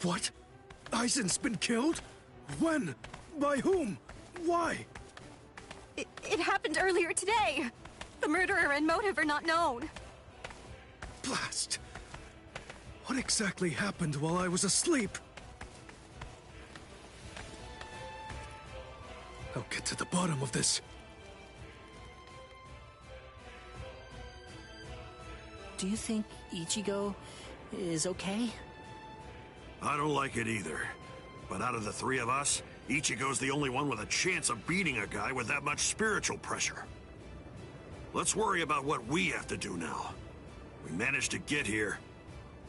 What? Aizen's been killed? When? By whom? Why? It happened earlier today. The murderer and motive are not known. Blast! What exactly happened while I was asleep? I'll get to the bottom of this. Do you think Ichigo is okay? I don't like it either. But out of the three of us, Ichigo's the only one with a chance of beating a guy with that much spiritual pressure. Let's worry about what we have to do now. We managed to get here,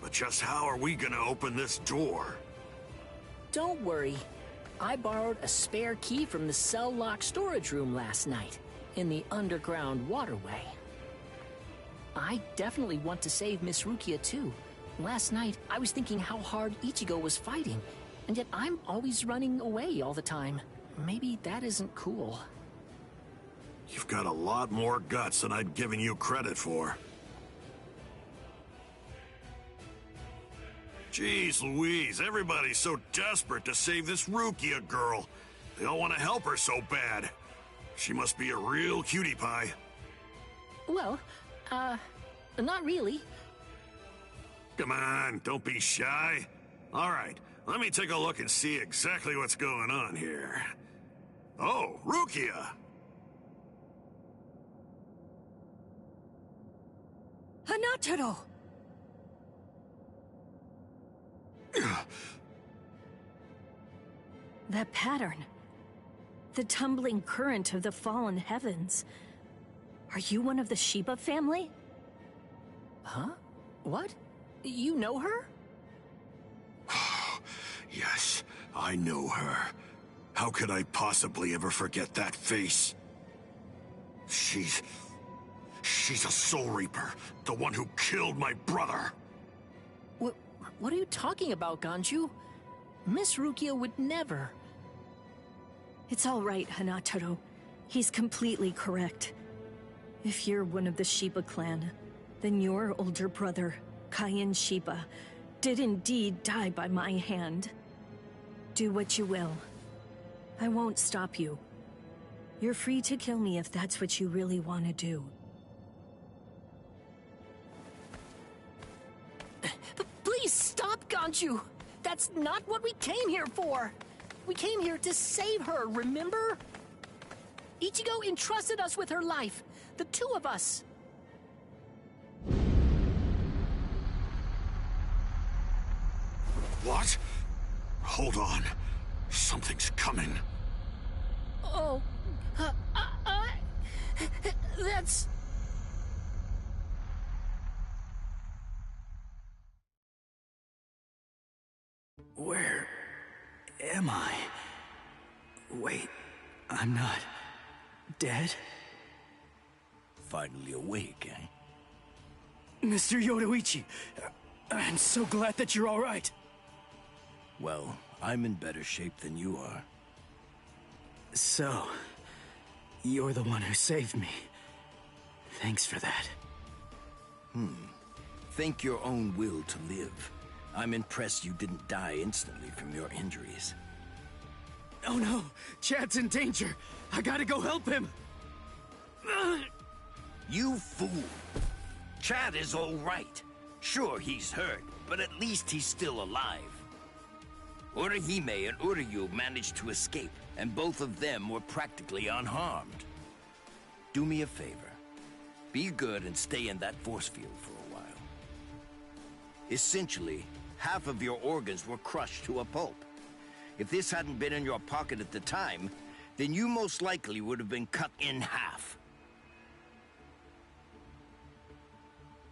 but just how are we gonna open this door? Don't worry. I borrowed a spare key from the cell lock storage room last night, in the underground waterway. I definitely want to save Miss Rukia too. Last night, I was thinking how hard Ichigo was fighting, and yet I'm always running away all the time. Maybe that isn't cool. You've got a lot more guts than I'd given you credit for. Jeez Louise, everybody's so desperate to save this Rukia girl. They all want to help her so bad. She must be a real cutie pie. Well, not really. Come on, don't be shy. All right, let me take a look and see exactly what's going on here. Oh, Rukia! Hanataro! That pattern. The tumbling current of the fallen heavens. Are you one of the Shiba family? Huh? What? You know her? Yes, I know her. How could I possibly ever forget that face? She's a Soul Reaper, the one who killed my brother. What are you talking about, Ganju? Miss Rukia would never. It's all right, Hanataro. He's completely correct. If you're one of the Shiba clan, then your older brother, Kaien Shiba, did indeed die by my hand. Do what you will. I won't stop you. You're free to kill me if that's what you really want to do. Please stop, Ganju! That's not what we came here for! We came here to save her, remember? Ichigo entrusted us with her life, the two of us. What? Hold on. Something's coming. Oh, that's... Where am I? Wait, I'm not dead? Finally awake, eh? Mr. Yoruichi, I'm so glad that you're all right. Well, I'm in better shape than you are. So, you're the one who saved me. Thanks for that. Think your own will to live. I'm impressed you didn't die instantly from your injuries. Oh no! Chad's in danger! I gotta go help him! You fool! Chad is all right. Sure, he's hurt, but at least he's still alive. Orihime and Uryu managed to escape, and both of them were practically unharmed. Do me a favor. Be good and stay in that force field for a while. Essentially, half of your organs were crushed to a pulp. If this hadn't been in your pocket at the time, then you most likely would have been cut in half.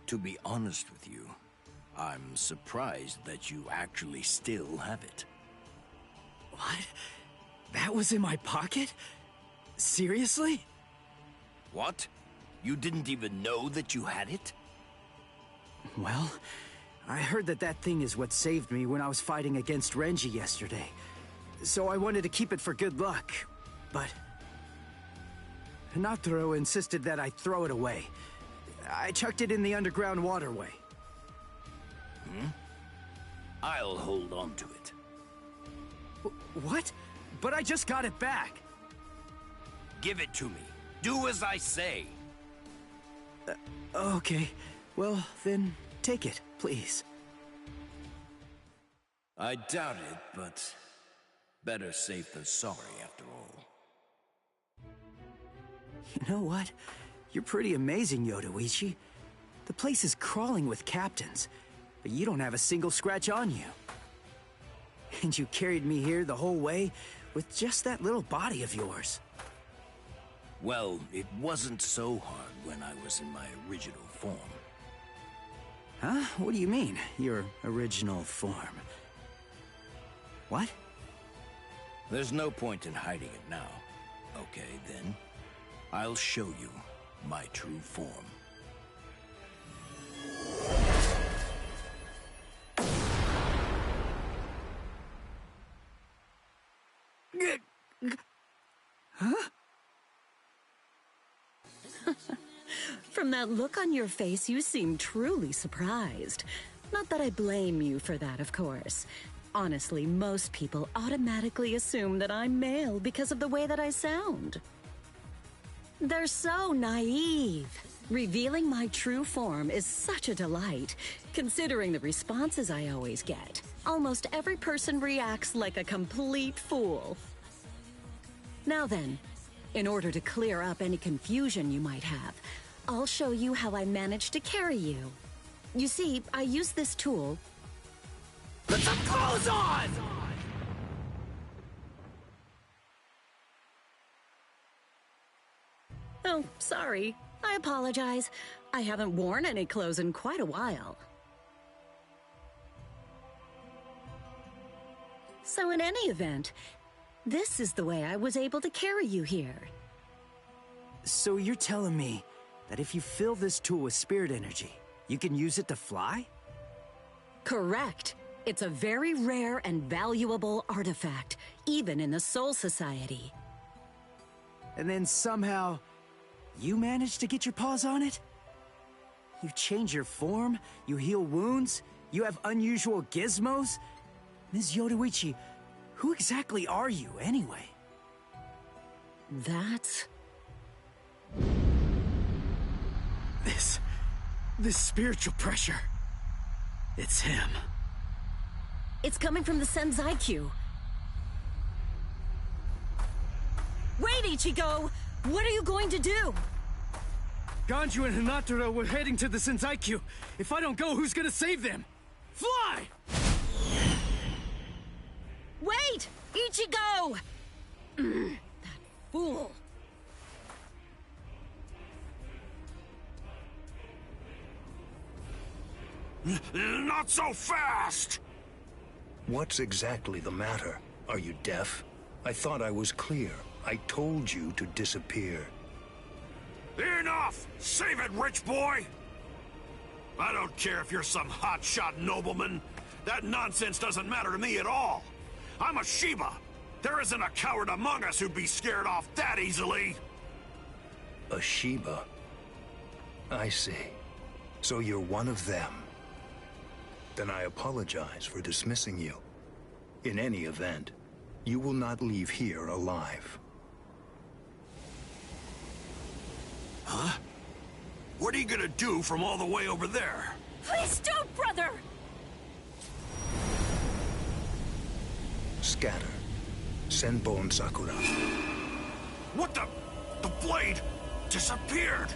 To be honest with you, I'm surprised that you actually still have it. What? That was in my pocket? Seriously? What? You didn't even know that you had it? Well, I heard that thing is what saved me when I was fighting against Renji yesterday. So I wanted to keep it for good luck, but... Hinataro insisted that I throw it away. I chucked it in the underground waterway. I'll hold on to it. What? But I just got it back. Give it to me. Do as I say. Okay. Well, then take it, please. I doubt it, but better safe than sorry after all. You know what? You're pretty amazing, Yodoichi. The place is crawling with captains, but you don't have a single scratch on you. And you carried me here the whole way with just that little body of yours. Well, it wasn't so hard when I was in my original form. Huh? What do you mean, your original form? What? There's no point in hiding it now. Okay, then. I'll show you my true form. Huh? From that look on your face, you seem truly surprised. Not that I blame you for that, of course. Honestly, most people automatically assume that I'm male because of the way that I sound. They're so naive. Revealing my true form is such a delight, considering the responses I always get. Almost every person reacts like a complete fool. Now then, in order to clear up any confusion you might have, I'll show you how I managed to carry you. You see, I use this tool. Put some clothes on! Oh, sorry. I apologize. I haven't worn any clothes in quite a while. So in any event, this is the way I was able to carry you here. So you're telling me that if you fill this tool with spirit energy, you can use it to fly? Correct. It's a very rare and valuable artifact, even in the Soul Society. And then somehow, you managed to get your paws on it? You change your form, you heal wounds, you have unusual gizmos? Ms. Yodoichi, who exactly are you, anyway? That's... This spiritual pressure. It's him. It's coming from the Senzai-Q. Wait, Ichigo! What are you going to do? Ganju and Hinata were heading to the Senzai-Q. If I don't go, who's gonna save them? Fly! Wait! Ichigo! That fool. Not so fast! What's exactly the matter? Are you deaf? I thought I was clear. I told you to disappear. Enough! Save it, rich boy! I don't care if you're some hotshot nobleman. That nonsense doesn't matter to me at all. I'm a Shiba. There isn't a coward among us who'd be scared off that easily. A Shiba? I see. So you're one of them. Then I apologize for dismissing you. In any event, you will not leave here alive. Huh? What are you gonna do from all the way over there? Please don't, brother! Scatter. Senbon Sakura. What the? The blade disappeared!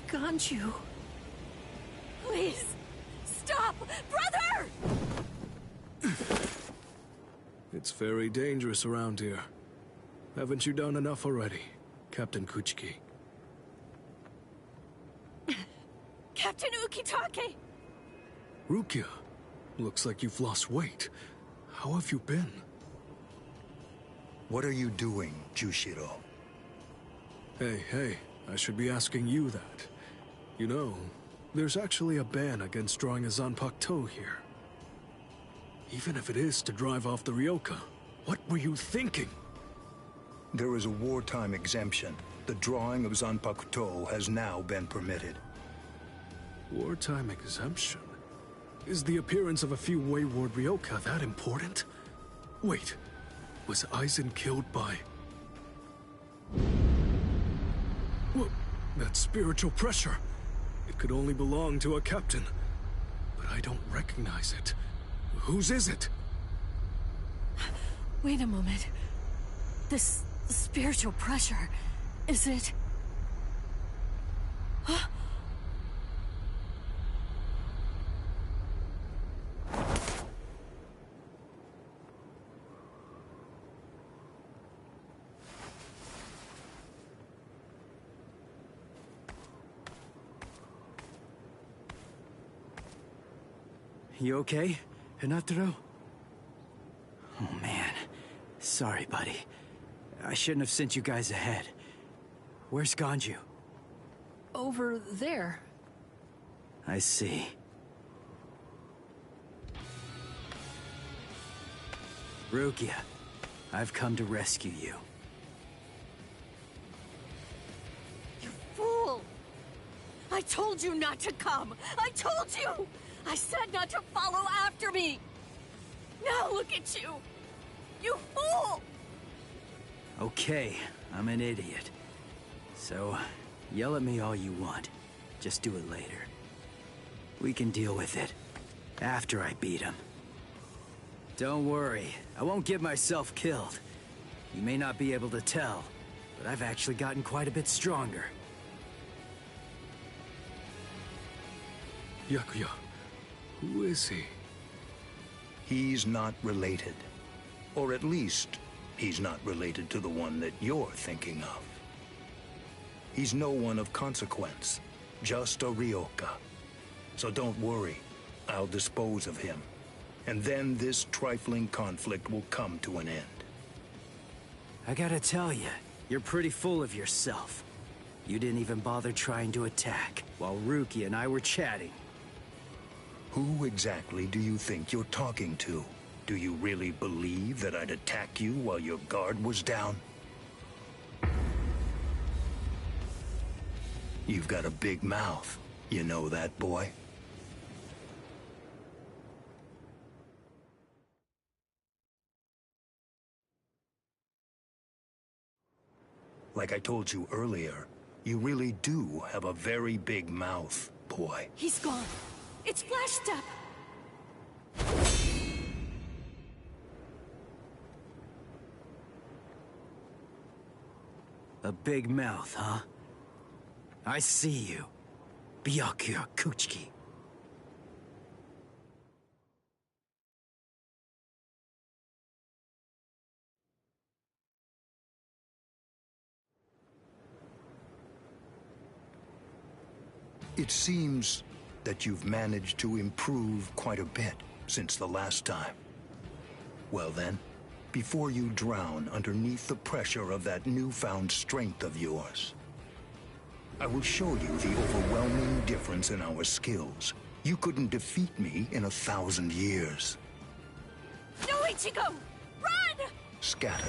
Ganju. Please, stop! Brother! It's very dangerous around here. Haven't you done enough already, Captain Kuchiki? Captain Ukitake! Rukia, looks like you've lost weight. How have you been? What are you doing, Jushiro? Hey, I should be asking you that. You know, there's actually a ban against drawing a Zanpakuto here. Even if it is to drive off the Ryoka, what were you thinking? There is a wartime exemption. The drawing of Zanpakuto has now been permitted. Wartime exemption? Is the appearance of a few wayward Ryoka that important? Wait, was Aizen killed by... What? That spiritual pressure. It could only belong to a captain. But I don't recognize it. Whose is it? Wait a moment. This spiritual pressure, is it... Huh? You okay, Hinataro? Oh man, sorry buddy. I shouldn't have sent you guys ahead. Where's Ganju? Over there. I see. Rukia, I've come to rescue you. You fool! I told you not to come! I told you! I said not to follow after me! Now look at you! You fool! Okay, I'm an idiot. So, yell at me all you want. Just do it later. We can deal with it after I beat him. Don't worry, I won't get myself killed. You may not be able to tell, but I've actually gotten quite a bit stronger. Yakuya, who is he? He's not related. Or at least, he's not related to the one that you're thinking of. He's no one of consequence, just a Ryoka. So don't worry, I'll dispose of him. And then this trifling conflict will come to an end. I gotta tell you, you're pretty full of yourself. You didn't even bother trying to attack, while Rukia and I were chatting. Who exactly do you think you're talking to? Do you really believe that I'd attack you while your guard was down? You've got a big mouth. You know that, boy? Like I told you earlier, you really do have a very big mouth, boy. He's gone. It's Flash Step! A big mouth, huh? I see you. Byakuya Kuchiki. It seems that you've managed to improve quite a bit since the last time. Well then, before you drown underneath the pressure of that newfound strength of yours, I will show you the overwhelming difference in our skills. You couldn't defeat me in 1,000 years. No, Ichigo! Run! Scatter.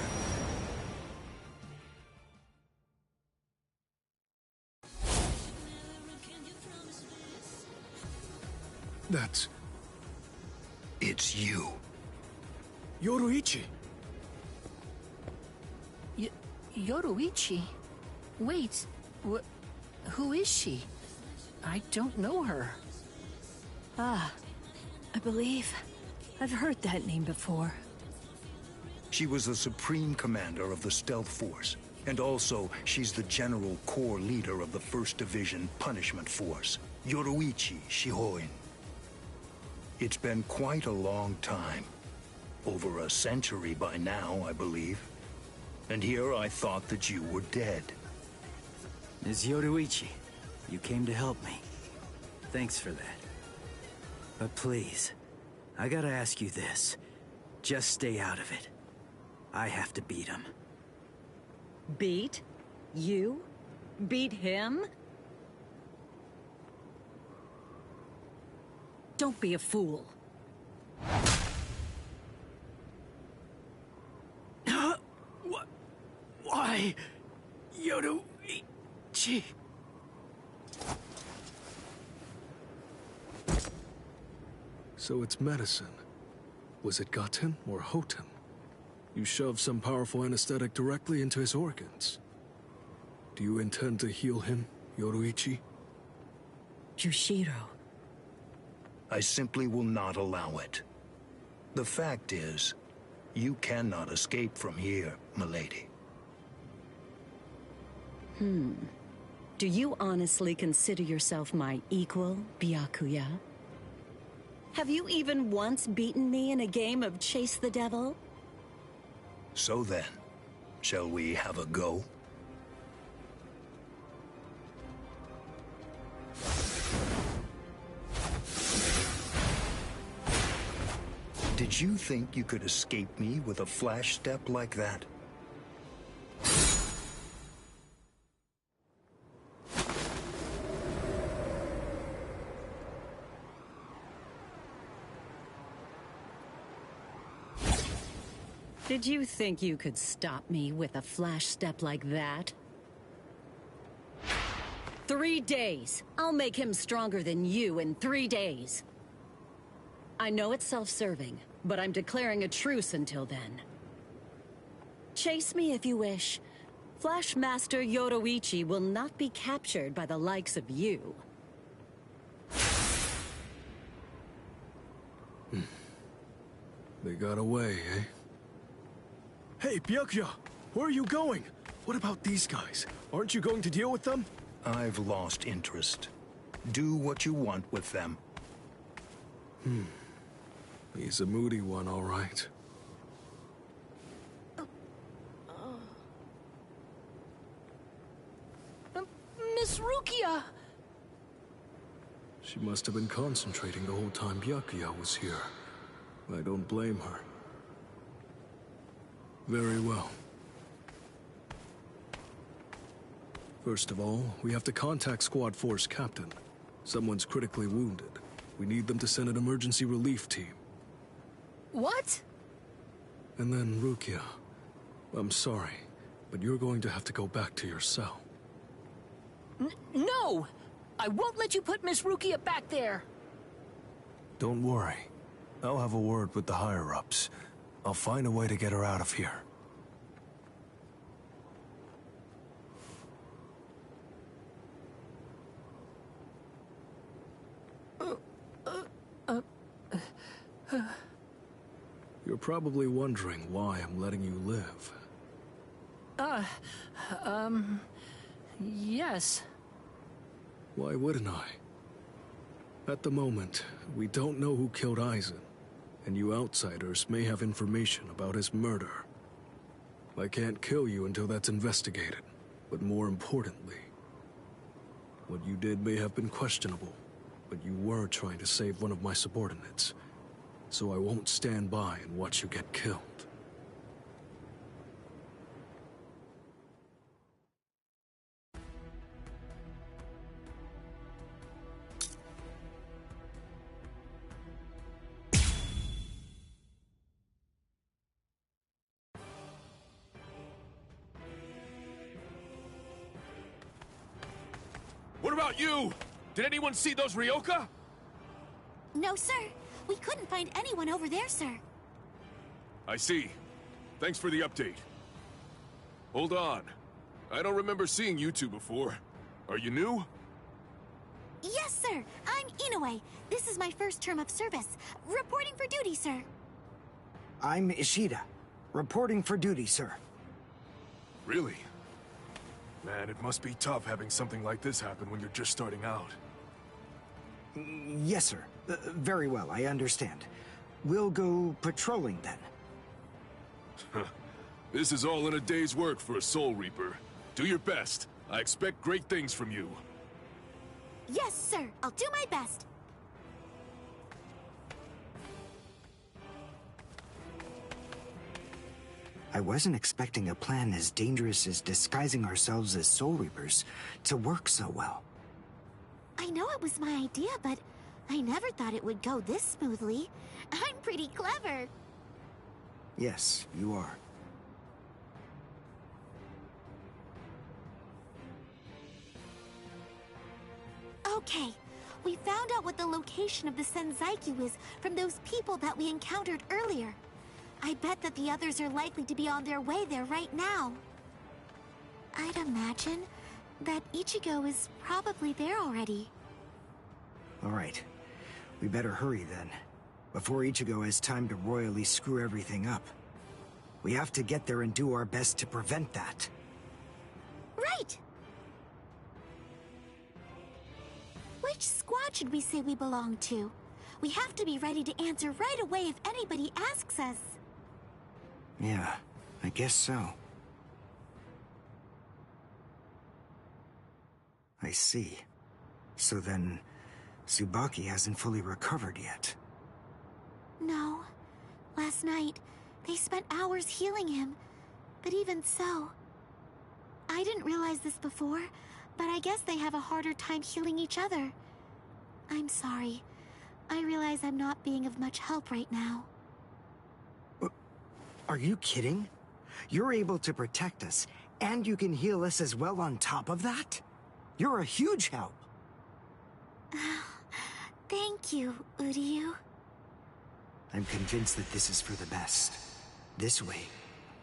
That's... It's you. Yoruichi! Yoruichi? Wait, who is she? I don't know her. Ah, I believe I've heard that name before. She was the Supreme Commander of the Stealth Force, and also she's the General Corps Leader of the 1st Division Punishment Force, Yoruichi Shihoin. It's been quite a long time. Over a century by now, I believe. And here I thought that you were dead. Ms. Yoruichi, you came to help me. Thanks for that. But please, I gotta ask you this. Just stay out of it. I have to beat him. Beat? You? Beat him? Don't be a fool. What? Why? Yoruichi? So it's medicine. Was it Gaten or Hoten? You shoved some powerful anesthetic directly into his organs. Do you intend to heal him, Yoruichi? Jushiro. I simply will not allow it. The fact is, you cannot escape from here, milady. Do you honestly consider yourself my equal, Byakuya? Have you even once beaten me in a game of Chase the Devil? So then, shall we have a go? Did you think you could escape me with a flash step like that? Did you think you could stop me with a flash step like that? 3 days. I'll make him stronger than you in 3 days. I know it's self-serving, but I'm declaring a truce until then. Chase me if you wish. Flash Master Yoruichi will not be captured by the likes of you. They got away, eh? Hey, Byakuya! Where are you going? What about these guys? Aren't you going to deal with them? I've lost interest. Do what you want with them. He's a moody one, all right. Miss Rukia! She must have been concentrating the whole time Byakuya was here. I don't blame her. Very well. First of all, we have to contact Squad Force Captain. Someone's critically wounded. We need them to send an emergency relief team. What? And then, Rukia, I'm sorry, but you're going to have to go back to your cell. No! I won't let you put Miss Rukia back there! Don't worry. I'll have a word with the higher-ups. I'll find a way to get her out of here. You're probably wondering why I'm letting you live. Yes. Why wouldn't I? At the moment, we don't know who killed Aizen, and you outsiders may have information about his murder. I can't kill you until that's investigated, but more importantly, what you did may have been questionable, but you were trying to save one of my subordinates, so I won't stand by and watch you get killed. What about you? Did anyone see those Ryoka? No, sir. We couldn't find anyone over there, sir. I see. Thanks for the update. Hold on. I don't remember seeing you two before. Are you new? Yes, sir. I'm Inoue. This is my first term of service. Reporting for duty, sir. I'm Ishida. Reporting for duty, sir. Really? Man, it must be tough having something like this happen when you're just starting out. Yes, sir. Very well, I understand. We'll go patrolling then. This is all in a day's work for a Soul Reaper. Do your best. I expect great things from you. Yes, sir. I'll do my best. I wasn't expecting a plan as dangerous as disguising ourselves as Soul Reapers to work so well. I know it was my idea, but I never thought it would go this smoothly. I'm pretty clever. Yes, you are. Okay, We found out what the location of the Senzaiku is from those people that we encountered earlier. I bet that the others are likely to be on their way there right now. I'd imagine that Ichigo is probably there already. All right. We better hurry then, before Ichigo has time to royally screw everything up. We have to get there and do our best to prevent that. Right! Which squad should we say we belong to? We have to be ready to answer right away if anybody asks us. Yeah, I guess so. I see. So then, Tsubaki hasn't fully recovered yet. No. Last night, they spent hours healing him. But even so... I didn't realize this before, but I guess they have a harder time healing each other. I'm sorry. I realize I'm not being of much help right now. Are you kidding? You're able to protect us, and you can heal us as well on top of that? You're a huge help. Thank you, Uryu. I'm convinced that this is for the best. This way,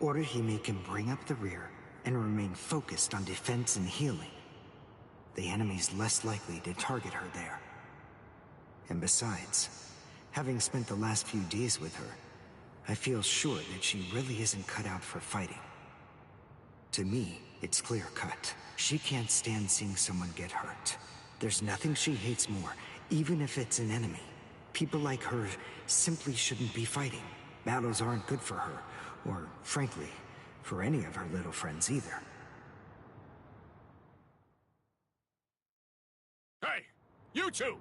Orihime can bring up the rear and remain focused on defense and healing. The enemy's less likely to target her there. And besides, having spent the last few days with her, I feel sure that she really isn't cut out for fighting. To me, it's clear-cut. She can't stand seeing someone get hurt. There's nothing she hates more, even if it's an enemy. People like her simply shouldn't be fighting. Battles aren't good for her, or, frankly, for any of her little friends either. Hey, you two!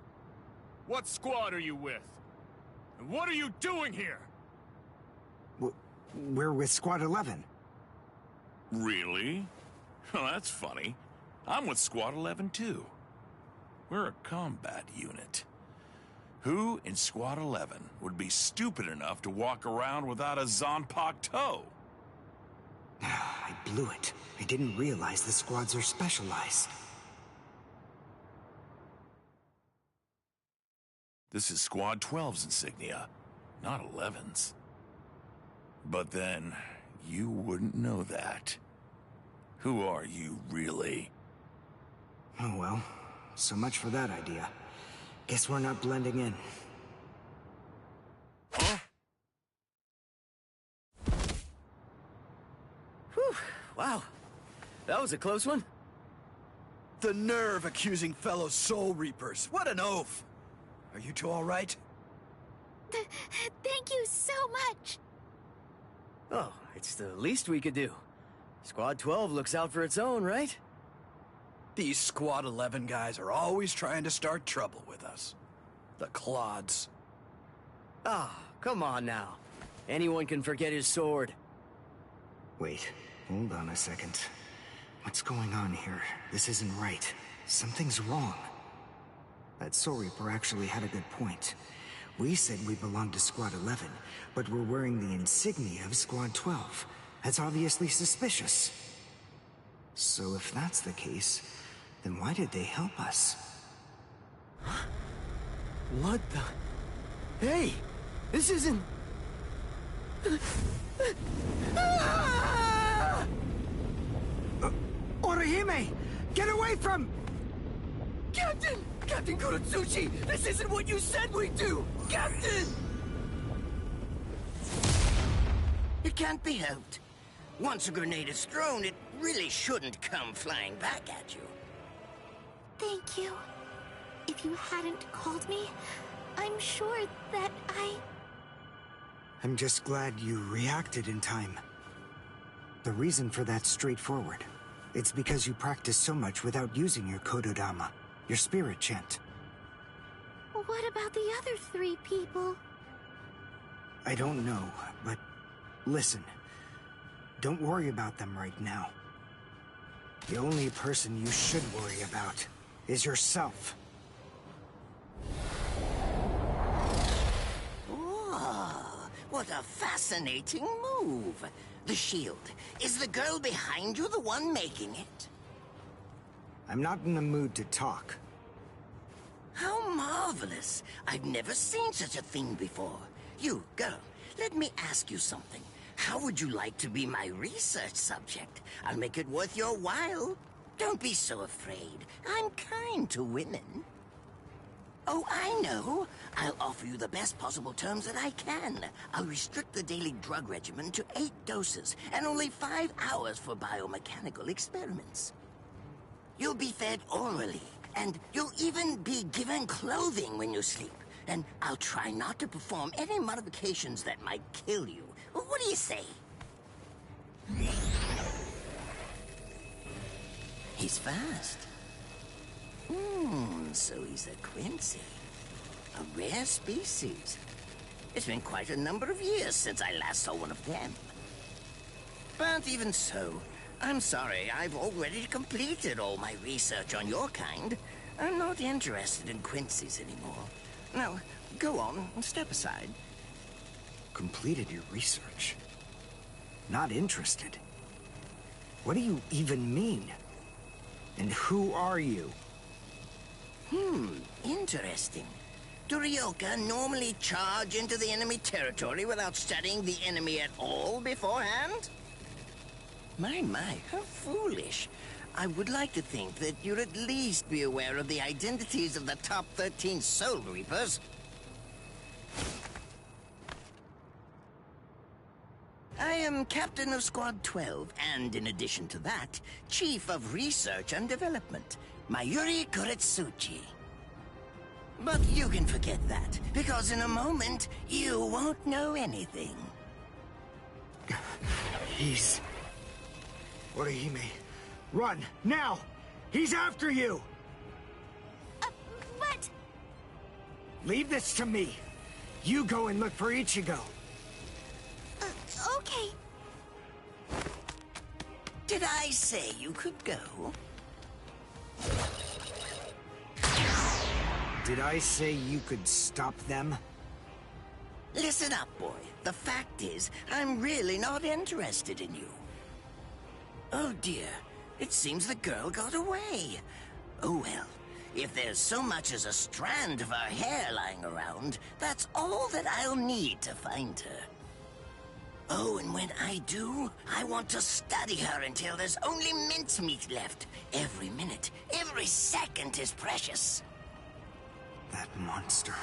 What squad are you with? And what are you doing here? We're with Squad 11. Really? Well, that's funny. I'm with Squad 11 too. We're a combat unit. Who in Squad 11 would be stupid enough to walk around without a Zanpakuto toe? I blew it. I didn't realize the squads are specialized. This is Squad 12's insignia, not 11's. But then, you wouldn't know that. Who are you, really? Oh well, so much for that idea. Guess we're not blending in. Huh? Whew, wow. That was a close one. The nerve accusing fellow Soul Reapers. What an oaf! Are you two all right? Thank you so much! Oh, it's the least we could do. Squad 12 looks out for its own, right? These Squad 11 guys are always trying to start trouble with us. The clods. Ah, come on now. Anyone can forget his sword. Wait, hold on a second. What's going on here? This isn't right. Something's wrong. That Soul Reaper actually had a good point. We said we belonged to Squad 11, but we're wearing the insignia of Squad 12. That's obviously suspicious. So if that's the case, then why did they help us? What the... Hey! This isn't... Orihime! Get away from... Captain! Captain Kurotsuchi! This isn't what you said we'd do! Captain! It can't be helped. Once a grenade is thrown, it really shouldn't come flying back at you. Thank you. If you hadn't called me, I'm sure that I'm just glad you reacted in time. The reason for that's straightforward. It's because you practice so much without using your Kododama, your spirit chant. What about the other 3 people? I don't know, but listen. Don't worry about them right now. The only person you should worry about is yourself. Oh, what a fascinating move. The shield. Is the girl behind you the one making it? I'm not in the mood to talk. How marvelous. I've never seen such a thing before. You, girl, let me ask you something. How would you like to be my research subject? I'll make it worth your while. Don't be so afraid. I'm kind to women. Oh, I know. I'll offer you the best possible terms that I can. I'll restrict the daily drug regimen to 8 doses and only 5 hours for biomechanical experiments. You'll be fed orally, and you'll even be given clothing when you sleep. And I'll try not to perform any modifications that might kill you. What do you say? He's fast. So he's a Quincy. A rare species. It's been quite a number of years since I last saw one of them. But even so, I'm sorry, I've already completed all my research on your kind. I'm not interested in Quincy's anymore. Now, go on, step aside. Completed your research? Not interested? What do you even mean? And who are you? Interesting. Do Ryoka normally charge into the enemy territory without studying the enemy at all beforehand? My, how foolish. I would like to think that you'd at least be aware of the identities of the top 13 Soul Reapers. I am Captain of Squad 12, and in addition to that, Chief of Research and Development, Mayuri Kuretsuchi. But you can forget that, because in a moment, you won't know anything. He's... Orihime, run, now! He's after you! But... Leave this to me. You go and look for Ichigo. Okay. Did I say you could go? Did I say you could stop them? Listen up, boy. The fact is, I'm really not interested in you. Oh dear, it seems the girl got away. Oh well, if there's so much as a strand of her hair lying around, that's all that I'll need to find her. Oh, and when I do, I want to study her until there's only mincemeat left. Every minute, every second is precious. That monster.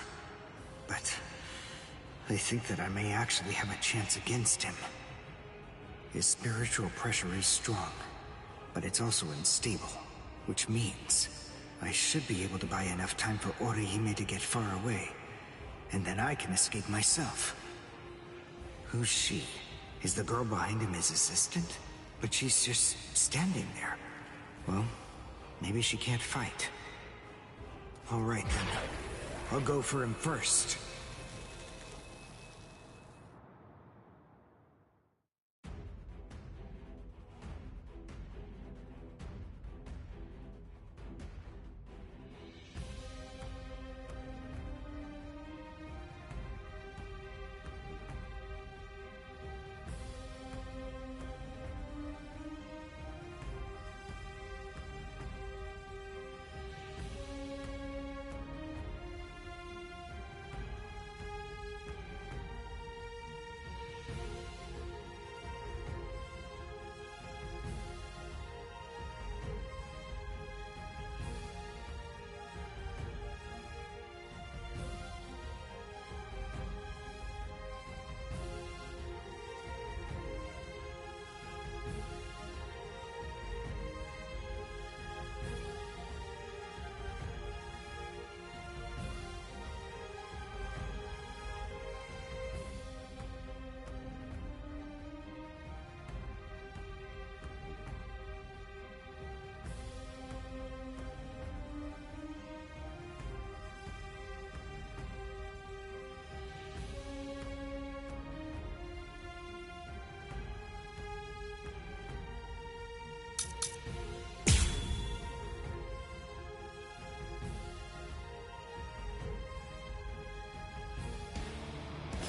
But I think that I may actually have a chance against him. His spiritual pressure is strong, but it's also unstable, which means I should be able to buy enough time for Orihime to get far away, and then I can escape myself. Who's she? Is the girl behind him his assistant? But she's just standing there. Well, maybe she can't fight. All right then. I'll go for him first.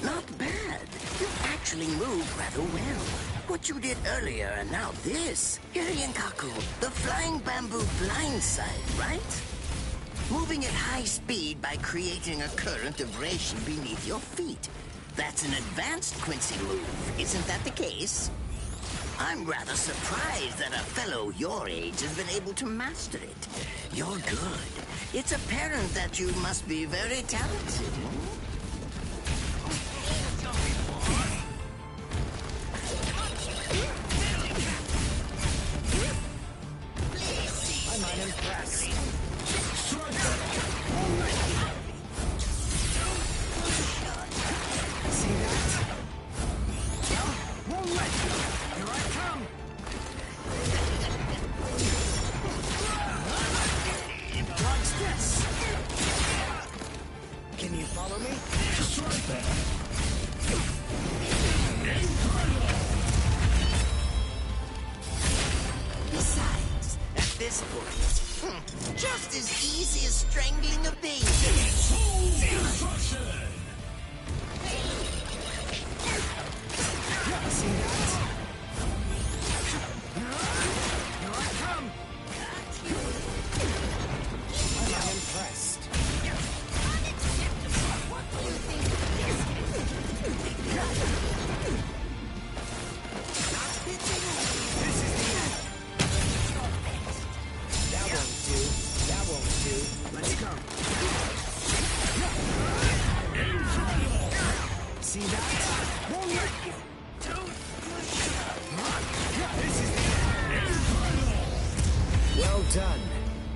Not bad. You actually moved rather well. What you did earlier and now this. Kaku, the flying bamboo blindside, right? moving at high speed by creating a current of reishi beneath your feet. That's an advanced Quincy move, isn't that the case? I'm rather surprised that a fellow your age has been able to master it. You're good. It's apparent that you must be very talented. I'm unimpressed. See that? Won't let you. Here I come. Watch this. Can you follow me? Besides, at this point, just as easy as strangling a baby. See that? Here I come. I'm unimpressed. This is the end. That won't do. That won't do. Let's go. See that? Won't let you. This is the end. Well done,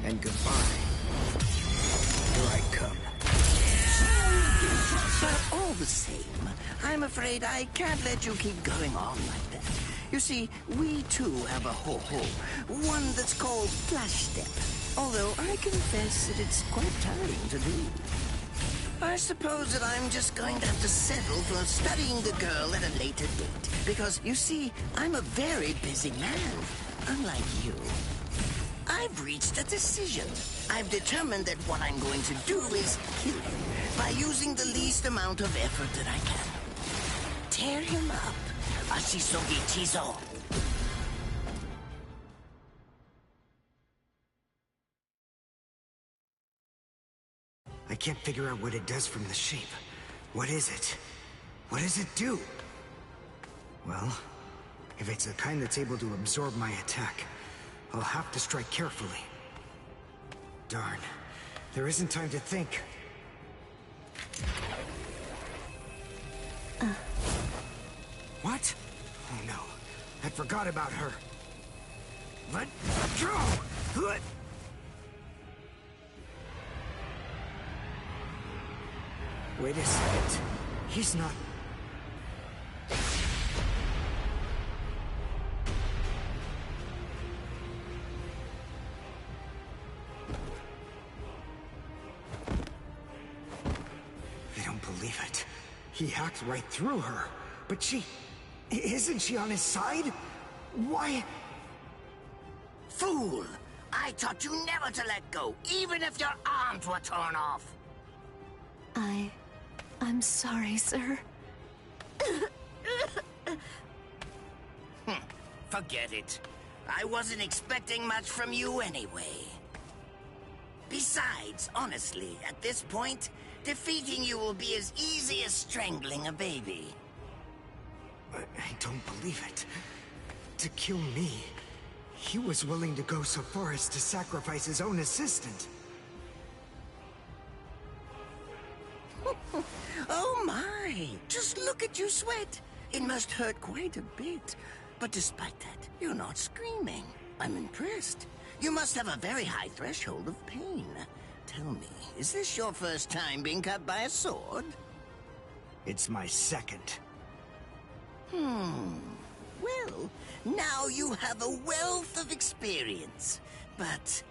and goodbye. Here I come. But all the same, I'm afraid I can't let you keep going on like that. You see, we too have a ho-ho, one that's called Flash Step. Although I confess that it's quite tiring to do. I suppose that I'm just going to have to settle for studying the girl at a later date. Because, you see, I'm a very busy man, unlike you. I've reached a decision. I've determined that what I'm going to do is kill him by using the least amount of effort that I can. Tear him up. Ashisogi Chizo. I can't figure out what it does from the shape. What is it? What does it do? Well, if it's the kind that's able to absorb my attack, I'll have to strike carefully. Darn. There isn't time to think. What? Oh no. I forgot about her. Let go! Wait a second. He's not... I don't believe it. He hacked right through her. But she... Isn't she on his side? Why... Fool! I taught you never to let go, even if your arms were torn off. I'm sorry, sir. Forget it. I wasn't expecting much from you anyway. Besides, honestly, at this point, defeating you will be as easy as strangling a baby. I don't believe it. To kill me, he was willing to go so far as to sacrifice his own assistant. Oh my! Just look at you sweat! It must hurt quite a bit. But despite that, you're not screaming. I'm impressed. You must have a very high threshold of pain. Tell me, is this your first time being cut by a sword? It's my second. Well, now you have a wealth of experience. But...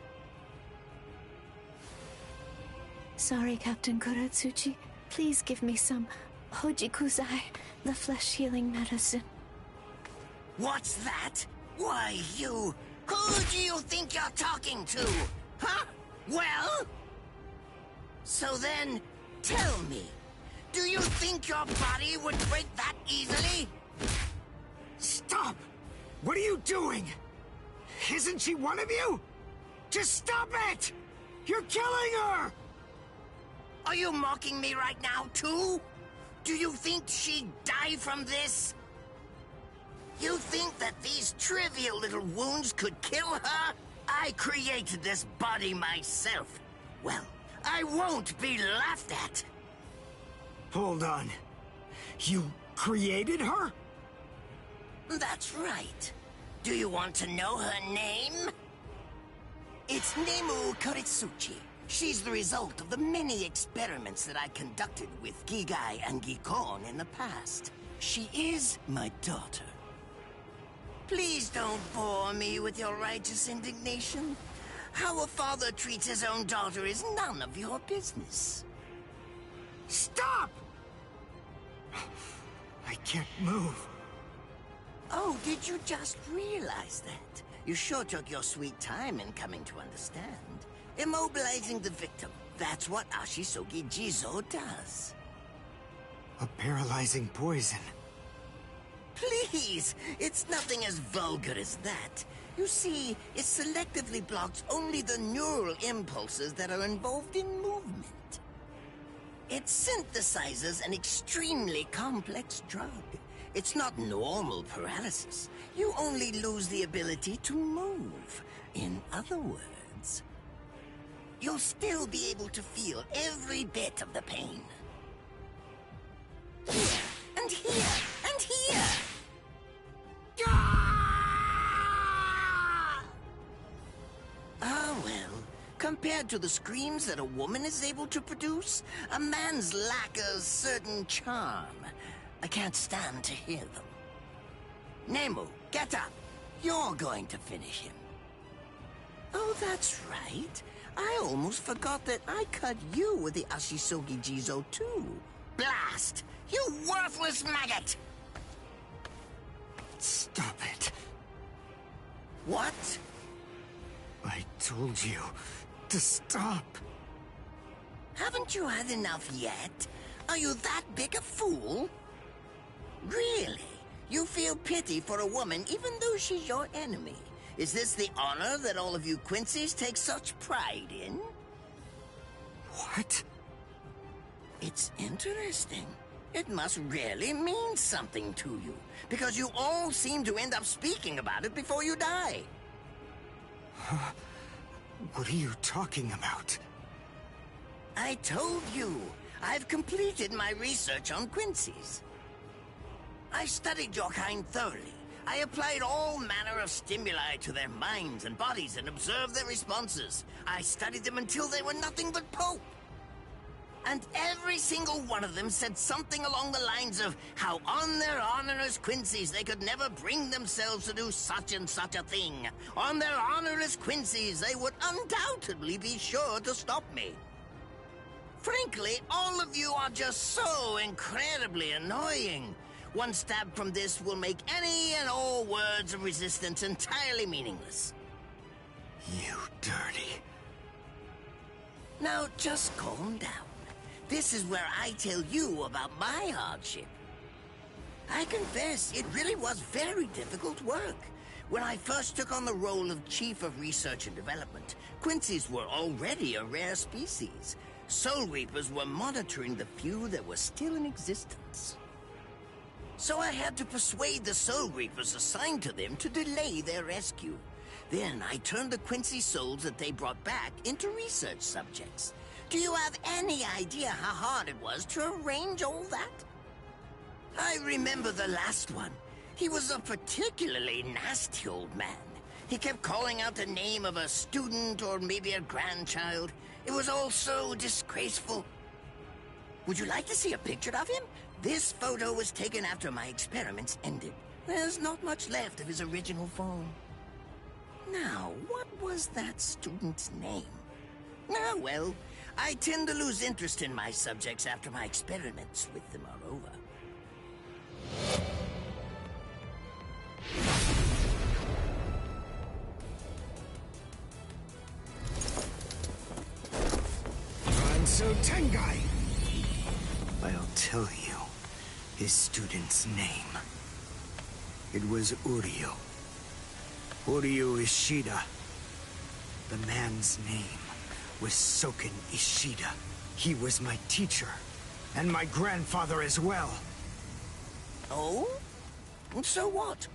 Sorry, Captain Kuratsuchi. Please give me some Hojikuzai, the flesh-healing medicine. What's that? Why, you... Who do you think you're talking to? Huh? Well? So then, tell me, do you think your body would break that easily? Stop! What are you doing? Isn't she one of you? Just stop it! You're killing her! Are you mocking me right now, too? Do you think she'd die from this? You think that these trivial little wounds could kill her? I created this body myself. Well, I won't be laughed at. Hold on. You created her? That's right. Do you want to know her name? It's Nemu Koritsuchi. She's the result of the many experiments that I conducted with Gigai and Gikon in the past. She is my daughter. Please don't bore me with your righteous indignation. How a father treats his own daughter is none of your business. Stop! I can't move. Oh, did you just realize that? You sure took your sweet time in coming to understand. Immobilizing the victim. That's what Ashisogi Jizo does. A paralyzing poison. Please! It's nothing as vulgar as that. You see, it selectively blocks only the neural impulses that are involved in movement. It synthesizes an extremely complex drug. It's not normal paralysis. You only lose the ability to move. In other words, you'll still be able to feel every bit of the pain. Here, and here, and here! Ah, well, compared to the screams that a woman is able to produce, a man's lack a certain charm. I can't stand to hear them. Nemu, get up. You're going to finish him. Oh, that's right. I almost forgot that I cut you with the Ashisogi Jizo too. Blast! You worthless maggot! Stop it. What? I told you to stop. Haven't you had enough yet? Are you that big a fool? Really? You feel pity for a woman even though she's your enemy? Is this the honor that all of you Quincy's take such pride in? What? It's interesting. It must really mean something to you, because you all seem to end up speaking about it before you die. What are you talking about? I told you, I've completed my research on Quincy's. I studied your kind thoroughly. I applied all manner of stimuli to their minds and bodies and observed their responses. I studied them until they were nothing but pulp. And every single one of them said something along the lines of how on their honor as Quincy's they could never bring themselves to do such and such a thing. On their honor as Quincy's they would undoubtedly be sure to stop me. Frankly, all of you are just so incredibly annoying. One stab from this will make any and all words of resistance entirely meaningless. You dirty. Now just calm down. This is where I tell you about my hardship. I confess, it really was very difficult work. When I first took on the role of Chief of Research and Development, Quincy's were already a rare species. Soul Reapers were monitoring the few that were still in existence. So I had to persuade the Soul Reapers assigned to them to delay their rescue. Then I turned the Quincy souls that they brought back into research subjects. Do you have any idea how hard it was to arrange all that? I remember the last one. He was a particularly nasty old man. He kept calling out the name of a student or maybe a grandchild. It was all so disgraceful. Would you like to see a picture of him? This photo was taken after my experiments ended. There's not much left of his original form. Now, what was that student's name? Ah, well, I tend to lose interest in my subjects after my experiments with them are over. Ranso Tengai! I'll tell you his student's name. It was Uryu. Uryu Ishida. The man's name was Soken Ishida. He was my teacher, and my grandfather as well. Oh? So what?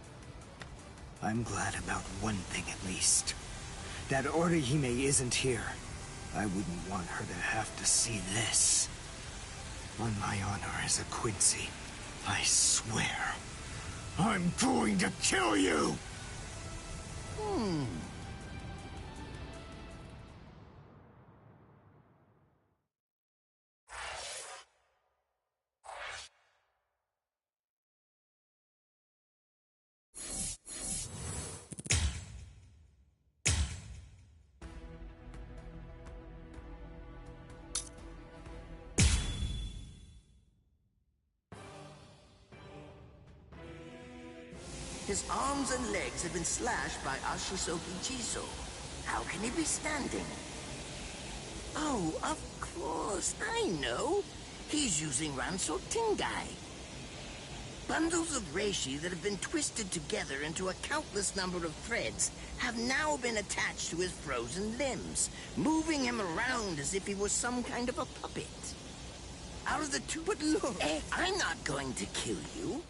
I'm glad about one thing at least. That Orihime isn't here. I wouldn't want her to have to see this. On my honor as a Quincy, I swear, I'm going to kill you! His arms and legs have been slashed by Ashisoki Chiso. How can he be standing? Oh, of course, I know. He's using Ranso Tingai. Bundles of reishi that have been twisted together into a countless number of threads have now been attached to his frozen limbs, moving him around as if he was some kind of a puppet. Out of the two, but look, I'm not going to kill you.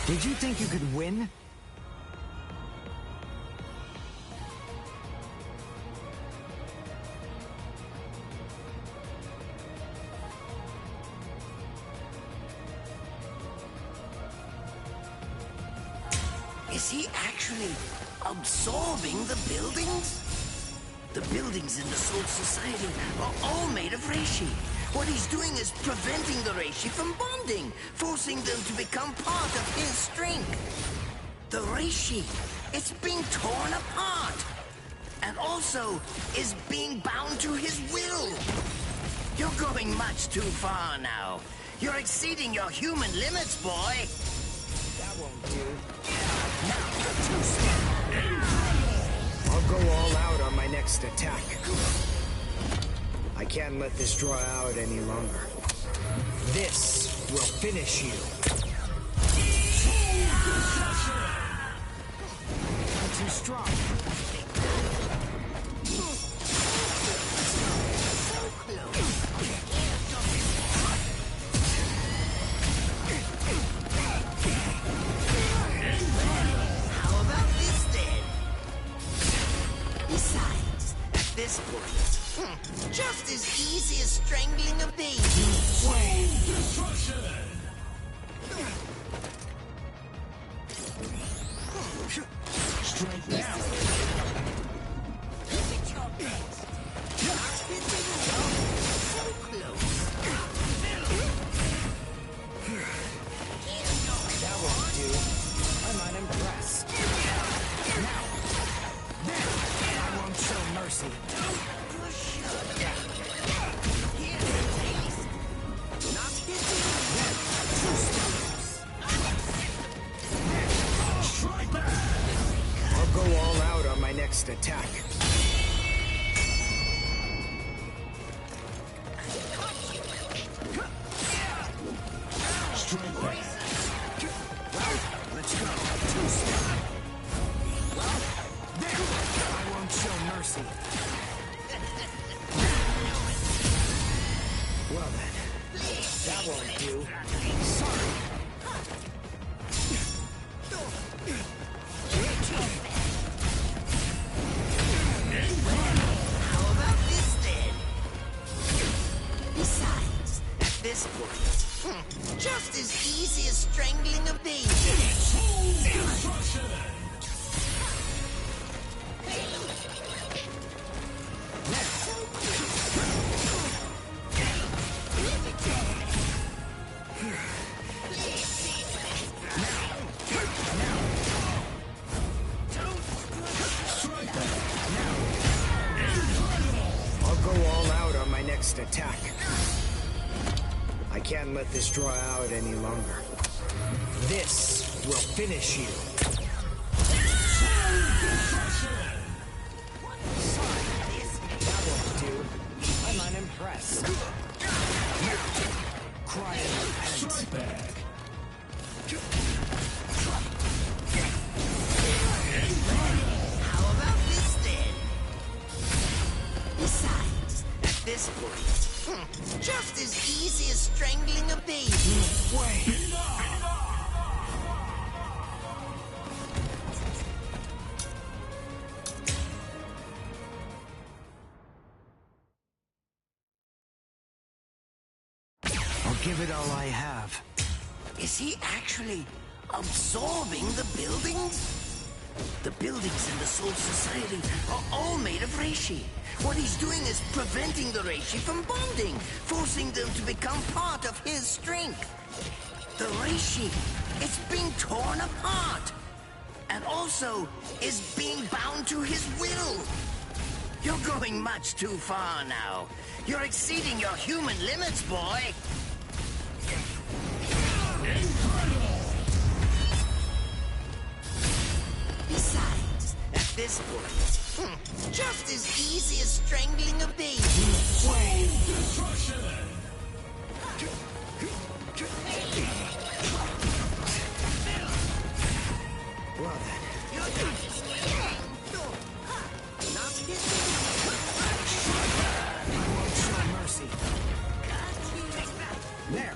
Did you think you could win? Is he actually absorbing the buildings? The buildings in the Soul Society are all made of reishi. What he's doing is preventing the reishi from bonding, forcing them to become part of his strength. The reishi, it's being torn apart, and also is being bound to his will. You're going much too far now. You're exceeding your human limits, boy. That won't do. I'll go all out on my next attack. I can't let this draw out any longer. This will finish you. Not too strong. How about this then? Besides, at this point, just as easy as strangling a baby. Wave destruction! Strike now. Look at your best. Not hitting well. So close. That won't do. I'm unimpressed. Now, then, I won't show mercy. Push up. Here's a taste. Not hitting well. Two steps. Strike back! I'll go all out on my next attack. Strike back! Let's go. Two step. Well, there. I won't show mercy. Well then, that won't do. Sorry. How about this then? Besides, at this point, just as easy as strangling a baby. Destruction! I'll go all out on my next attack. I can't let this draw out any longer. This will finish you. Sorry, that won't do. I'm unimpressed. impressed. Cry and repent. How about this then? Besides, at this point, just as easy as strangling a baby. Wait. I'll give it all I have. Is he actually absorbing the buildings? The buildings in the Soul Society are all made of reishi. What he's doing is preventing the reishi from bonding, forcing them to become part of his strength. The reishi, it's being torn apart, and also is being bound to his will. You're going much too far now. You're exceeding your human limits, boy. Besides, at this point, just as easy as strangling a baby. Destruction! Well then. I won't show mercy. There.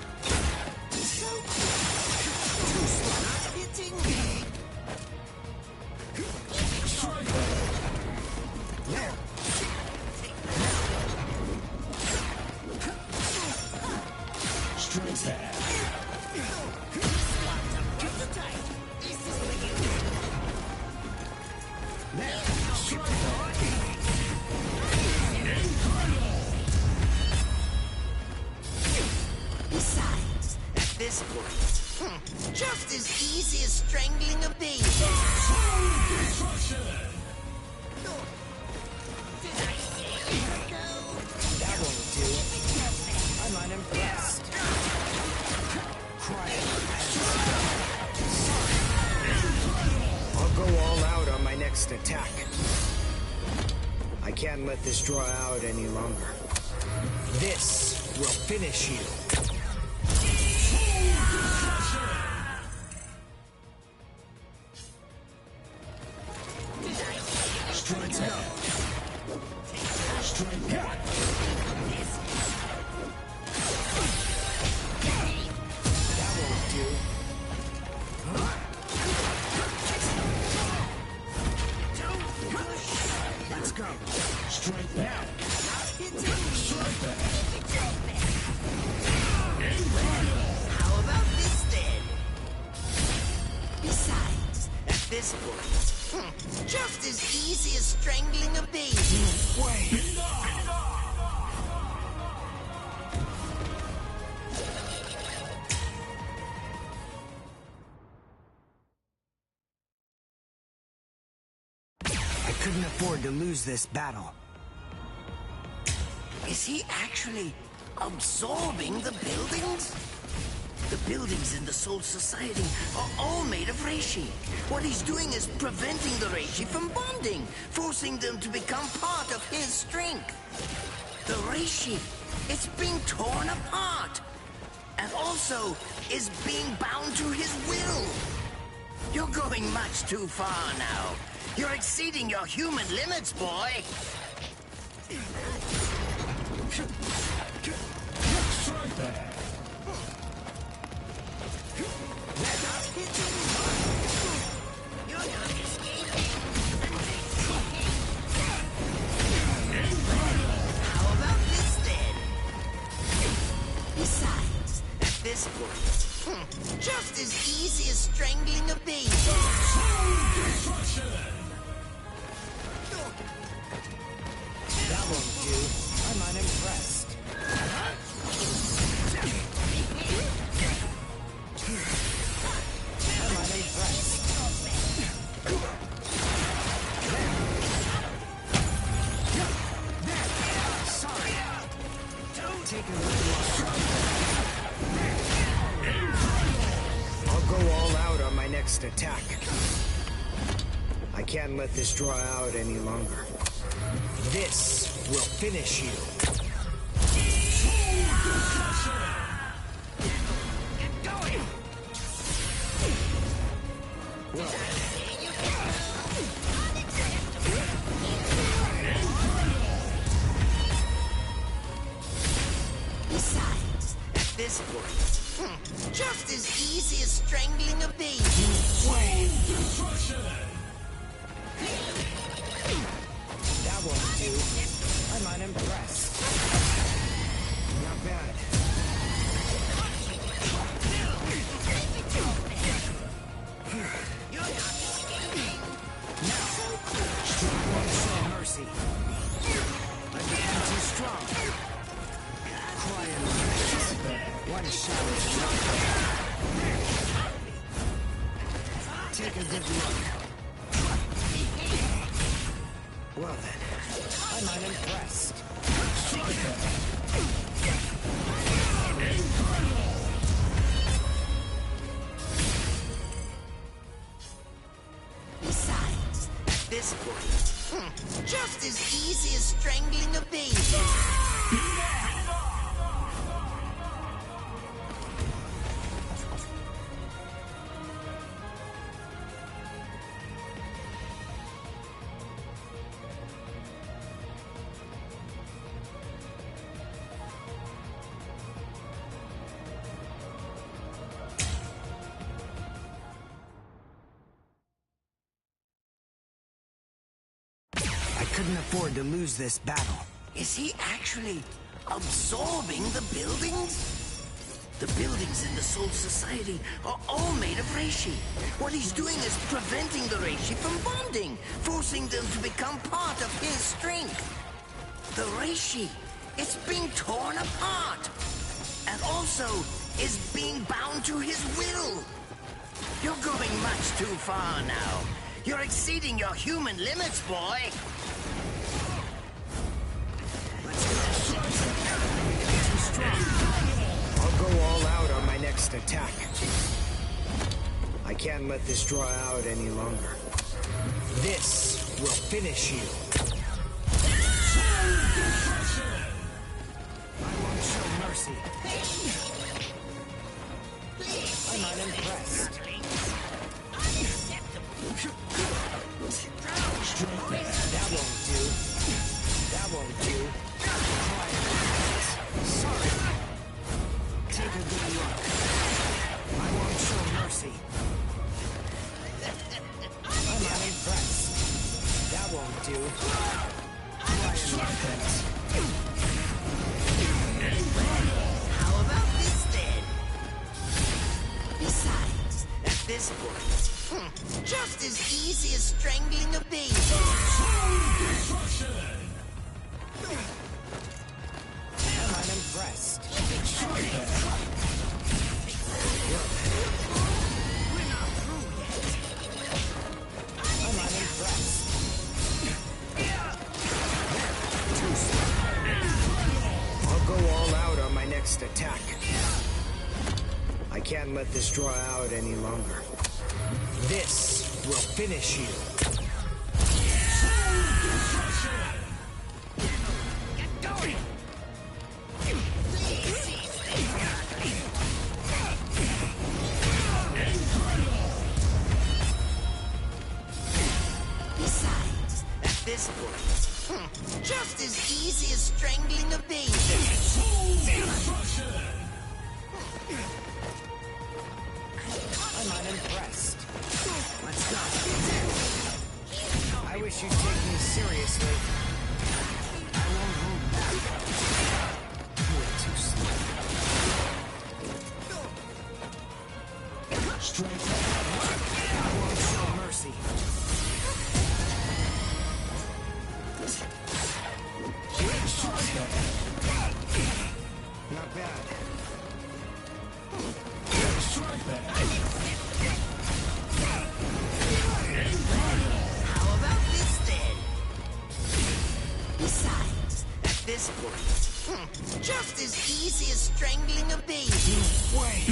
Besides, at this point, just as easy as strangling a baby. That won't do. I'm unimpressed. Cry and repent. I'll go all out on my next attack. I can't let this draw out any longer. This will finish you. Strike out! Strike out! That won't do. Let's go. Strike back! Strike back! How about this then? Besides, at this point, just as easy as strangling a baby. Wait. I couldn't afford to lose this battle. Is he actually absorbing the buildings? The buildings in the Soul Society are all made of reishi. What he's doing is preventing the reishi from bonding, forcing them to become part of his strength. The reishi, it's being torn apart, and also is being bound to his will. You're going much too far now. You're exceeding your human limits, boy. Strike back! How about this then? Besides, at this point, just as easy as strangling a baby. Destruction! That won't do. I'm unimpressed. I'm unimpressed. Sorry. Take a little I'll go all out on my next attack. I can't let this draw out any longer. This will finish you. Besides, at this point, just as easy as strangling a baby. That won't do. I'm unimpressed. Not bad. Now, strong won't show mercy. I've become too strong. Quiet. One shot is enough. Take a good look. Well then, I'm unimpressed. Besides, at this point, just as easy as strangling a baby. I couldn't afford to lose this battle. Is he actually absorbing the buildings? The buildings in the Soul Society are all made of reishi. What he's doing is preventing the reishi from bonding, forcing them to become part of his strength. The reishi, it's being torn apart, and also is being bound to his will. You're going much too far now. You're exceeding your human limits, boy. I'll go all out on my next attack. I can't let this draw out any longer. This will finish you. I won't show mercy. I'm unimpressed. That won't do. That won't do. Sorry. Take a good look. I won't show mercy. I'm unimpressed. That won't do. How about this then? Besides, at this point, just as easy as strangling a baby. I'm unimpressed. I'm unimpressed. I'll go all out on my next attack. I can't let this draw out any longer. This will finish you. Besides, at this point, just as easy as strangling a baby. I'm unimpressed. Let's go. I wish you'd take me seriously. I won't hold back. You're too slow. Strength. I won't show mercy. Not bad. How about this then? Besides, at this point, just as easy as strangling a baby. Wait.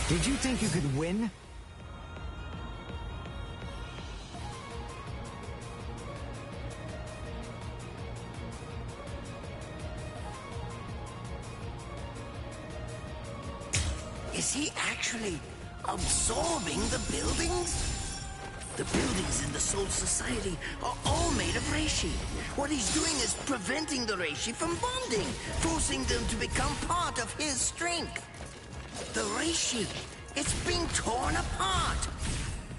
Did you think you could win? Is he actually absorbing the buildings? The buildings in the Soul Society are all made of reishi. What he's doing is preventing the reishi from bonding, forcing them to become part of his strength. The reishi, it's being torn apart.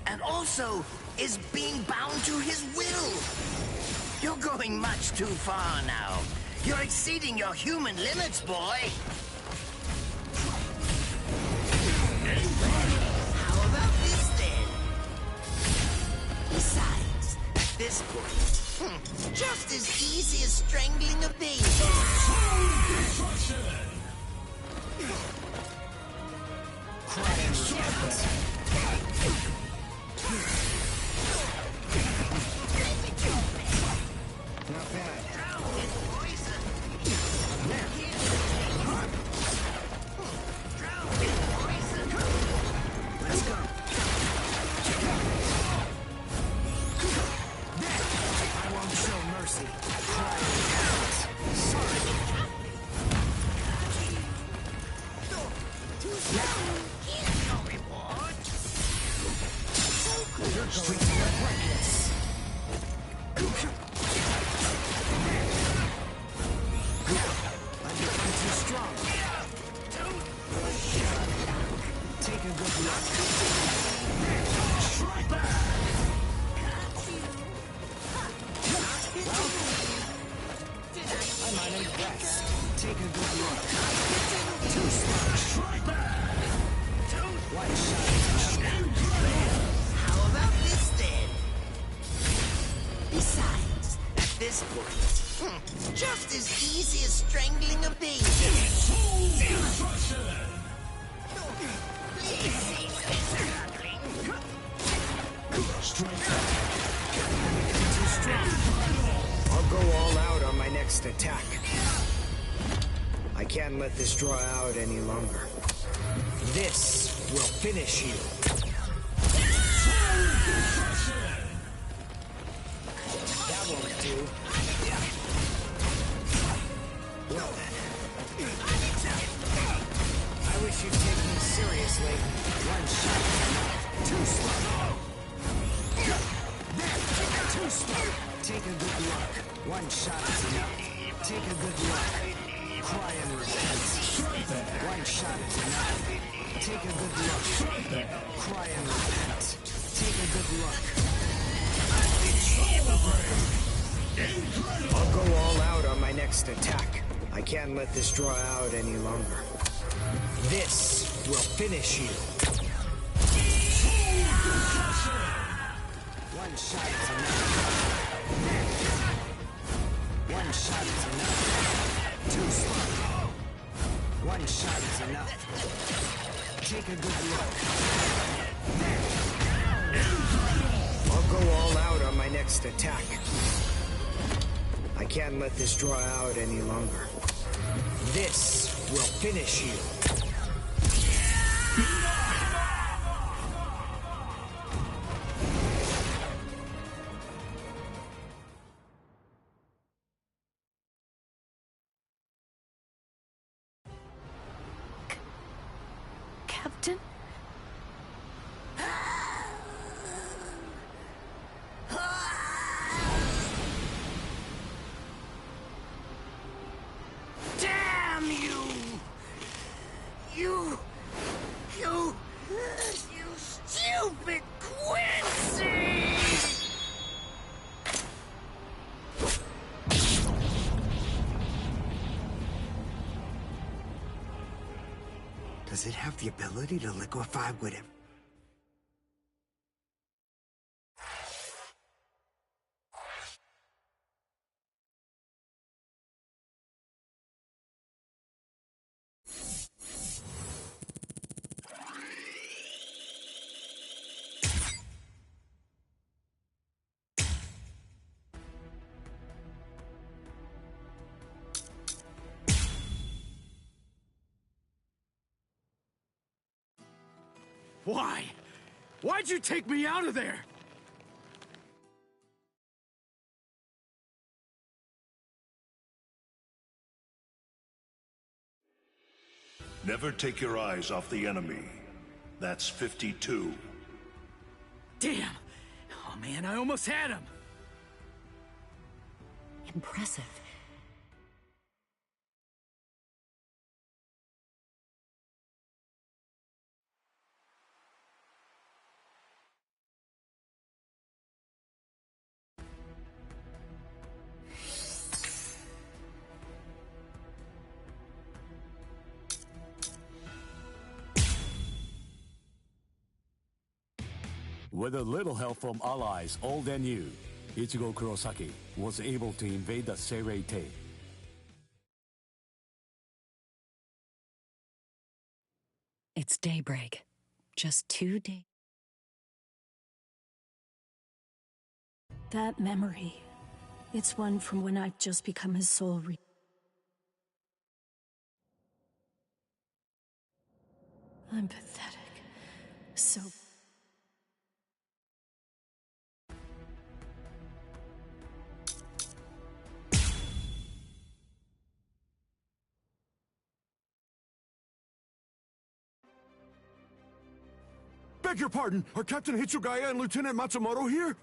And also is being bound to his will. You're going much too far now. You're exceeding your human limits, boy. How about this then? Besides, at this point, just as easy as strangling a baby. Not bad. Let's go. I won't show mercy. Sorry. Here's your reward. You're going to regret this. I'm becoming too strong. Take a good look. Strike back! I might impress. Take a good look. Too smart. Strike back! One shot is enough. How about this then? Besides, at this point, just as easy as strangling a baby. Too strong. I'll go all out on my next attack. I can't let this draw out any longer. This will finish you. That won't do. Well then. I wish you'd take me seriously. One shot. Too slow. Too slow. Take a good look. One shot is enough. Take a good look. Cry and repent. One shot is enough. Take a good look. Cry and repent. Take a good look. I'll go all out on my next attack. I can't let this draw out any longer. This will finish you. One shot is enough. One shot is enough. Too slow. One shot is enough. Take a good look. I'll go all out on my next attack. I can't let this draw out any longer. This will finish you. Captain? Damn you! You stupid Quincy! Does it have the ability to liquefy whatever? Why? Why'd you take me out of there? Never take your eyes off the enemy. That's 52. Damn! Oh man, I almost had him! Impressive. With a little help from allies old and new, Ichigo Kurosaki was able to invade the Seirei-Tei. It's daybreak. Just 2 days. That memory, it's one from when I've just become his soul I'm pathetic. So... Beg your pardon, are Captain Hitsugaya and Lieutenant Matsumoto here?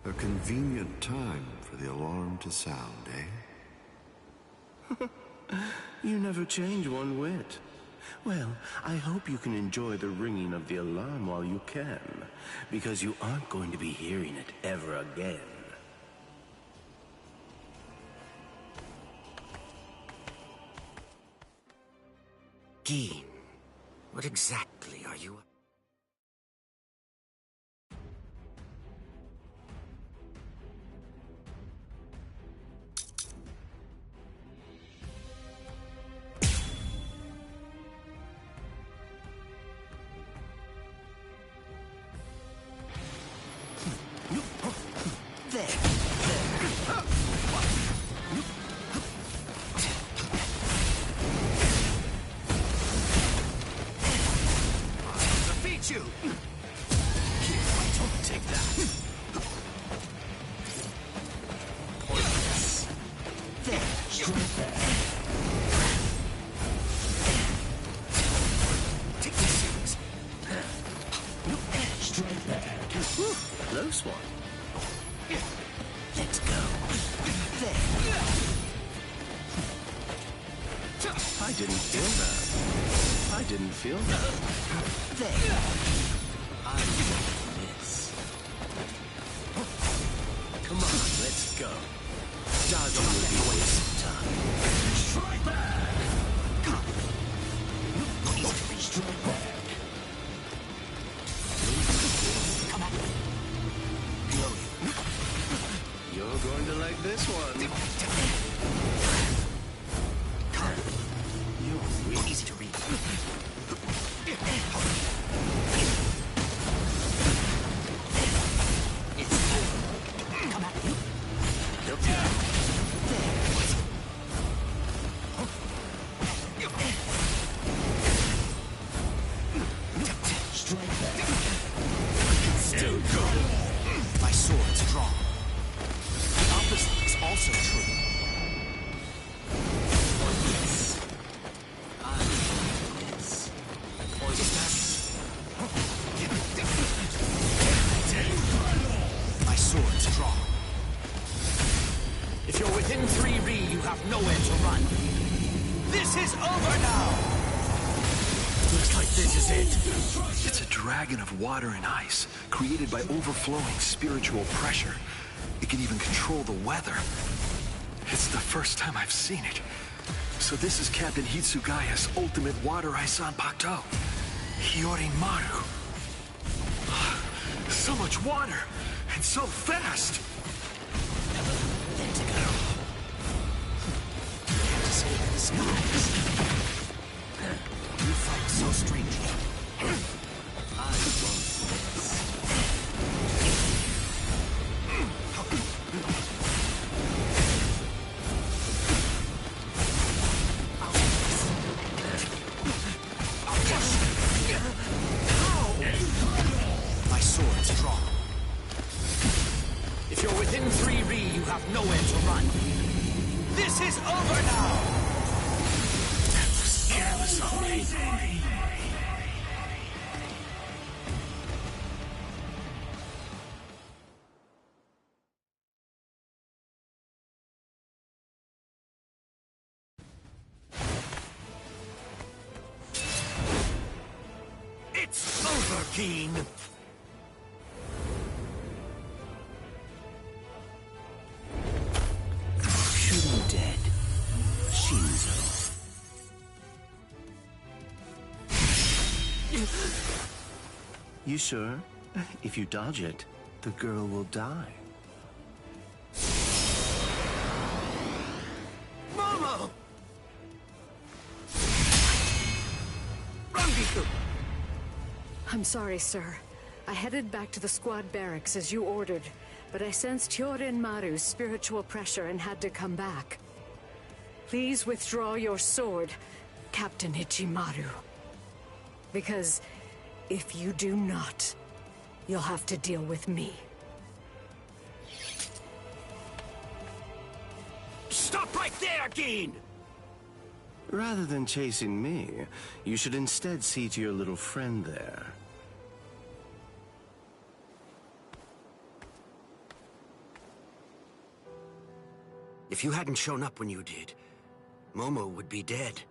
A convenient time for the alarm to sound, eh? You never change one whit. Well, I hope you can enjoy the ringing of the alarm while you can, because you aren't going to be hearing it ever again. Gin, what exactly are you... You! Here, don't take that! Pointless. There, take this series. Strike back. Close one. Let's go. There. I didn't feel that. I didn't feel that. There. I like this. Come on, let's go. Dodging will be wasting time. Strike back! Come. Strike back. Come on. You're going to like this one. Come. You're real easy to read. Come at me. Guilty. Strike back. Still good. My sword's drawn. The opposite is also true. Yes. I like this. My sword's drawn. If you're within 3 you have nowhere to run. This is over now! Looks like this is it. It's a dragon of water and ice, created by overflowing spiritual pressure. It can even control the weather. It's the first time I've seen it. So this is Captain Hitsugaya's ultimate water ice Zanpakuto. Hyorimaru. So much water, and so fast! Then to go. You have to save the skies. You fight so strangely. I love this. 3-Re, you have nowhere to run. This is over now! That was amazing! It's over, Keen! Shooting dead. Shinzo. You sure? If you dodge it, the girl will die. Momo! Rangiku! I'm sorry, sir. I headed back to the squad barracks as you ordered, but I sensed Hyorin Maru's spiritual pressure and had to come back. Please withdraw your sword, Captain Ichimaru. Because if you do not, you'll have to deal with me. Stop right there, Keen! Rather than chasing me, you should instead see to your little friend there. If you hadn't shown up when you did, Momo would be dead.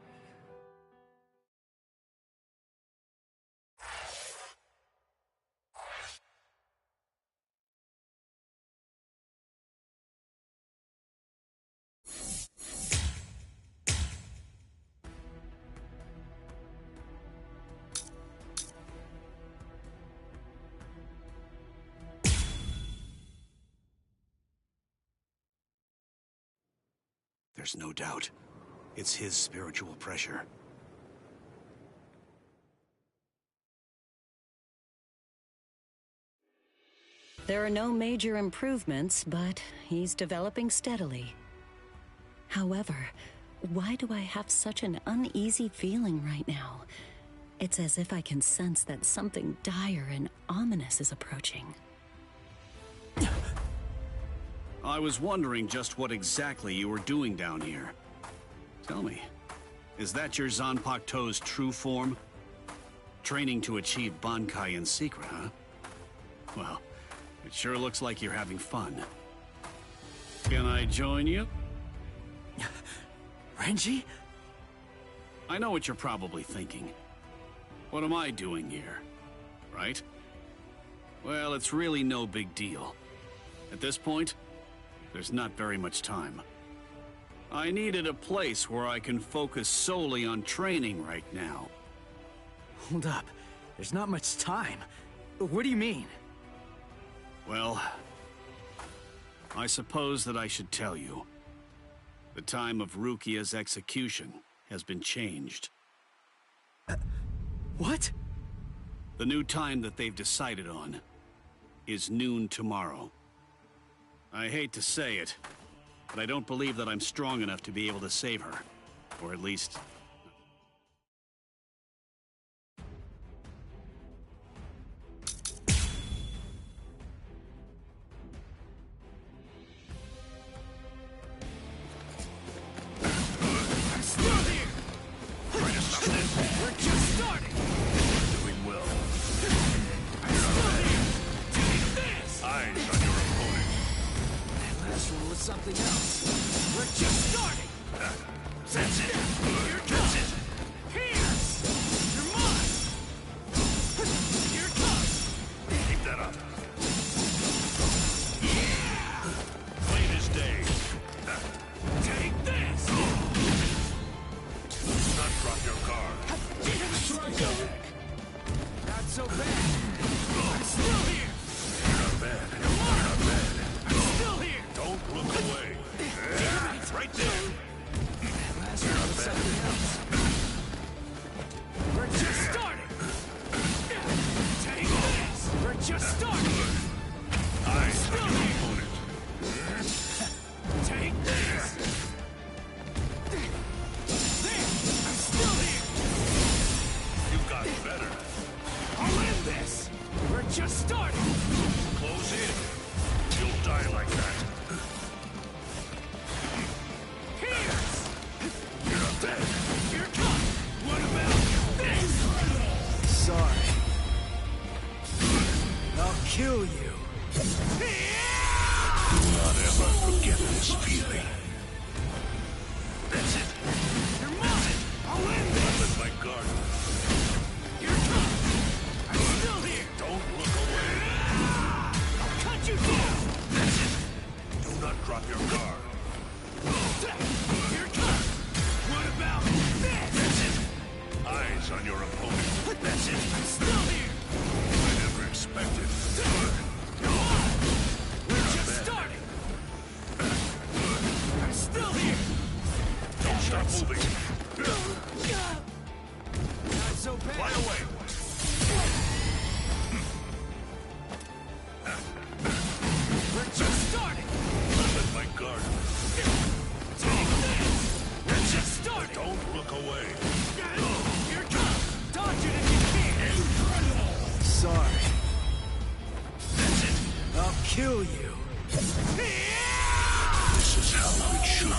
There's no doubt. It's his spiritual pressure. There are no major improvements, but he's developing steadily. However, why do I have such an uneasy feeling right now? It's as if I can sense that something dire and ominous is approaching. I was wondering just what exactly you were doing down here. Tell me, is that your Zanpakuto's true form? Training to achieve Bankai in secret, huh? Well, it sure looks like you're having fun. Can I join you? Renji? I know what you're probably thinking. What am I doing here? Right? Well, it's really no big deal. At this point, there's not very much time. I needed a place where I can focus solely on training right now. Hold up. There's not much time. What do you mean? Well, I suppose that I should tell you. The time of Rukia's execution has been changed. What? The new time that they've decided on is noon tomorrow. I hate to say it, but I don't believe that I'm strong enough to be able to save her. Or at least... I'm still here! Try to stop this! We're just starting! Doing well. I'm still here! Take this! Eyes on your opponent. That last one was something else. We're just starting! That's it. Here it comes! Pierce! You're mine! Here it comes! Keep that up. Yeah! Plain as day. Take this! Not drop your guard. Not so bad. I'm still here! You're not bad. You're not bad. I'm still here! Don't look away. Right there. That last one was something else. never forget this feeling. That's it. You're mine. I'll win this. With my guard. You're tough. I'm still here. Don't look away. I'll cut you down. That's it. Do not drop your guard. You're tough. What about this? That's it. Eyes on your opponent. That's it. I'm still here. I never expected. We're just starting. I'm still here. Don't stop moving. Not so bad. Fly away. We're just starting. Let my guard. Take this. We're just starting. Don't look away. You're tough. Dodge it if you can. Sorry. That's it. I'll kill you. This is how it should be.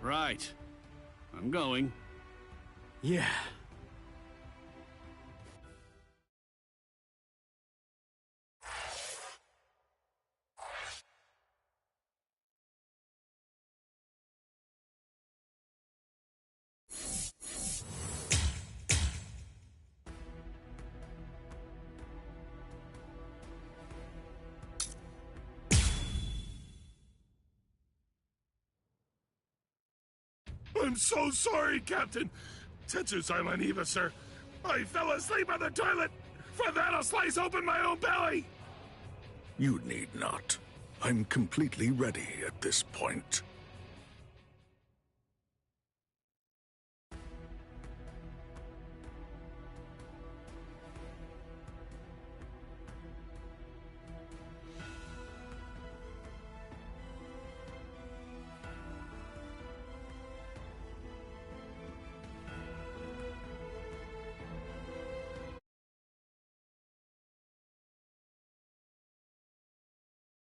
Right. I'm going. Yeah. I'm so sorry, Captain. Tetsu-sama Eva, sir. I fell asleep on the toilet. For that, I'll slice open my own belly. You need not. I'm completely ready at this point.